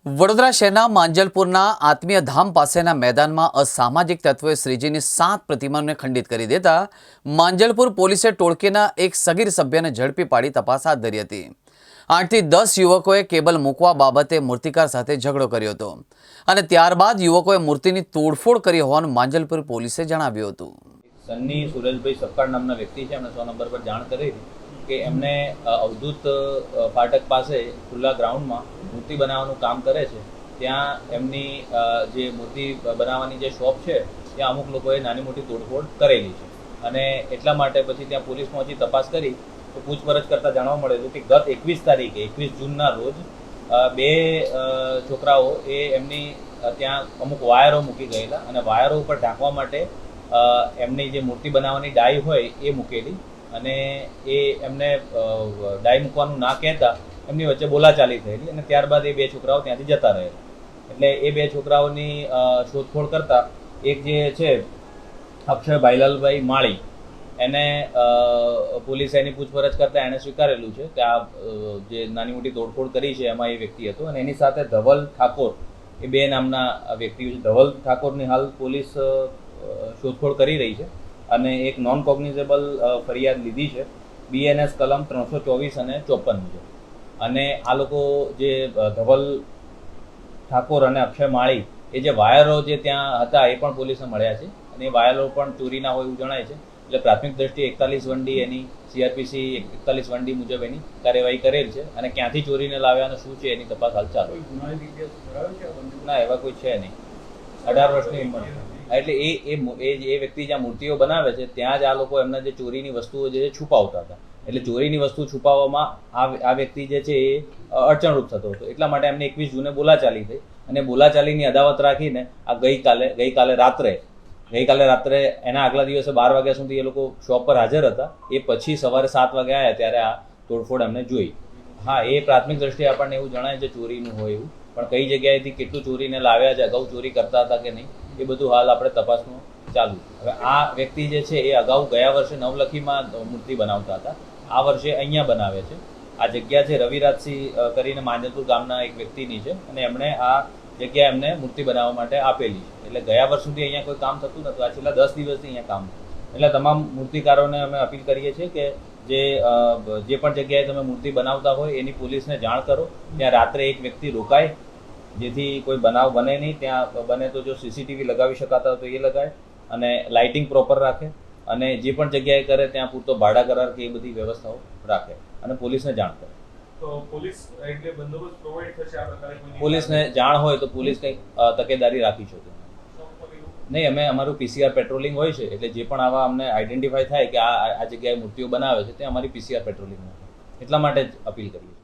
વડોદરા શહેરના માંજલપુરના આત્મીય ધામ પાસેના મેદાનમાં અસામાજિક તત્વોએ શ્રીજીની 7 પ્રતિમાઓને ખંડિત કરી દેતા માંજલપુર પોલીસે ટોળકીના એક સગીર સભ્યને ઝડપી પાડી તપાસ હાથ ધરી હતી। 8 થી 10 યુવકોએ કેબલ મૂકવા બાબતે મૂર્તિકાર સાથે ઝઘડો કર્યો હતો અને ત્યારબાદ યુવકોએ મૂર્તિની તોડફોડ કરી હોવાનું માંજલપુર પોલીસે જણાવ્યું હતું। સન્ની સુરેશભાઈ સક્કાર નામના વ્યક્તિ છે, એમણે 100 નંબર પર જાણ કરી કે એમને અવધૂત ફાટક પાસે ખુલ્લા ગ્રાઉન્ડમાં મૂર્તિ બનાવવાનું કામ કરે છે, ત્યાં એમની જે મૂર્તિ બનાવવાની જે શોપ છે ત્યાં અમુક લોકોએ નાની મોટી તોડફોડ કરેલી છે અને એટલા માટે પછી ત્યાં પોલીસ પહોંચી તપાસ કરી તો પૂછપરછ કરતાં જાણવા મળેલું કે ગત 21 તારીખે 21 જૂનના રોજ બે છોકરાઓ એ એમની ત્યાં અમુક વાયરો મૂકી ગયેલા અને વાયરો ઉપર ઢાંકવા માટે એમની જે મૂર્તિ બનાવવાની ડાઈ હોય એ મૂકેલી અને એ એમને ડાઈ મૂકવાનું ના કહેતા એમની વચ્ચે બોલાચાલી થયેલી અને ત્યારબાદ એ બે છોકરાઓ ત્યાંથી જતા રહેલા। એટલે એ બે છોકરાઓની શોધખોળ કરતા એક જે છે અક્ષય ભાઈલાલભાઈ માળી, એને પોલીસે એની પૂછપરછ કરતા એણે સ્વીકારેલું છે કે આ જે નાની મોટી તોડફોડ કરી છે એમાં એ વ્યક્તિ હતો અને એની સાથે ધવલ ઠાકોર એ બે નામના વ્યક્તિઓ છે। ધવલ ઠાકોરની હાલ પોલીસ શોધખોળ કરી રહી છે અને એક નોન કોગ્નિઝેબલ ફરિયાદ લીધી છે BNS કલમ 324 અને 54 મુજબ। અને આ લોકો જે ધવલ ઠાકોર અને અક્ષય માળી એ જે વાયરો જે ત્યાં હતા એ પણ પોલીસને મળ્યા છે અને એ વાયરો પણ ચોરીના હોય એવું જણાય છે। એટલે પ્રાથમિક દ્રષ્ટિએ 41 1D એની CRPC 41 1D મુજબ એની કાર્યવાહી કરેલ છે અને ક્યાંથી ચોરીને લાવ્યા અને શું છે એની તપાસ હાલ ચાલુ છે। ના, એવા કોઈ છે નહીં, 18 વર્ષની ઉંમર। એટલે એ વ્યક્તિ જ્યાં મૂર્તિઓ બનાવે છે ત્યાં જ આ લોકો એમના જે ચોરીની વસ્તુઓ જે છુપાવતા હતા, એટલે ચોરીની વસ્તુ છુપાવવામાં આ વ્યક્તિ જે છે એ અડચણરૂપ થતો હતો, એટલા માટે એમને 21 જૂને બોલાચાલી થઈ અને બોલાચાલીની અદાવત રાખીને આ ગઈકાલે રાત્રે એના આગલા દિવસે 12 વાગ્યા સુધી એ લોકો શોપ પર હાજર હતા। એ પછી સવારે 7 વાગે આવ્યા ત્યારે આ તોડફોડ એમને જોઈ। હા, એ પ્રાથમિક દ્રષ્ટિએ આપણને એવું જણાય છે ચોરીનું હોય એવું, પણ કઈ જગ્યાએથી કેટલું ચોરીને લાવ્યા છે, અગાઉ ચોરી કરતા હતા કે નહીં, એ બધું હાલ આપણે તપાસનું ચાલુ છે। હવે આ વ્યક્તિ જે છે એ અગાઉ ગયા વર્ષે નવલખીમાં મૂર્તિ બનાવતા હતા, આ વર્ષે અહીંયા બનાવે છે। આ જગ્યા છે રવિરાજસિંહ કરીને માંજલપુર ગામના એક વ્યક્તિની છે અને એમણે આ જગ્યા એમને મૂર્તિ બનાવવા માટે આપેલી છે। એટલે ગયા વર્ષ સુધી અહીંયા કોઈ કામ થતું નહોતું, આ છેલ્લા 10 દિવસથી અહીંયા કામ થયું। એટલે તમામ મૂર્તિકારોને અમે અપીલ કરીએ છીએ કે જે પણ જગ્યાએ તમે મૂર્તિ બનાવતા હોય એની પોલીસને જાણ કરો, ત્યાં રાત્રે એક વ્યક્તિ રોકાય જેથી કોઈ બનાવ બને નહીં। ત્યાં બને તો જો CCTV લગાવી શકાતા હોય તો એ લગાય અને લાઇટિંગ પ્રોપર રાખે અને જે પણ જગ્યાએ કરે ત્યાં પૂરતો ભાડા કરાર કે એ બધી વ્યવસ્થાઓ રાખે અને પોલીસને જાણ કરે। તો પોલીસ એટલે બંદોબસ્ત પ્રોવાઈડ થશે આ પ્રકારે કોઈ પોલીસને જાણ હોય તો પોલીસ કંઈક તકેદારી રાખી શકે નહીં। અમે અમારું PCR પેટ્રોલિંગ હોય છે, એટલે જે પણ આવા અમને આઈડેન્ટિફાઈ થાય કે આ જગ્યાએ મૂર્તિઓ બનાવે છે તે અમારી PCR પેટ્રોલિંગ, એટલા માટે જ અપીલ કરીએ છીએ।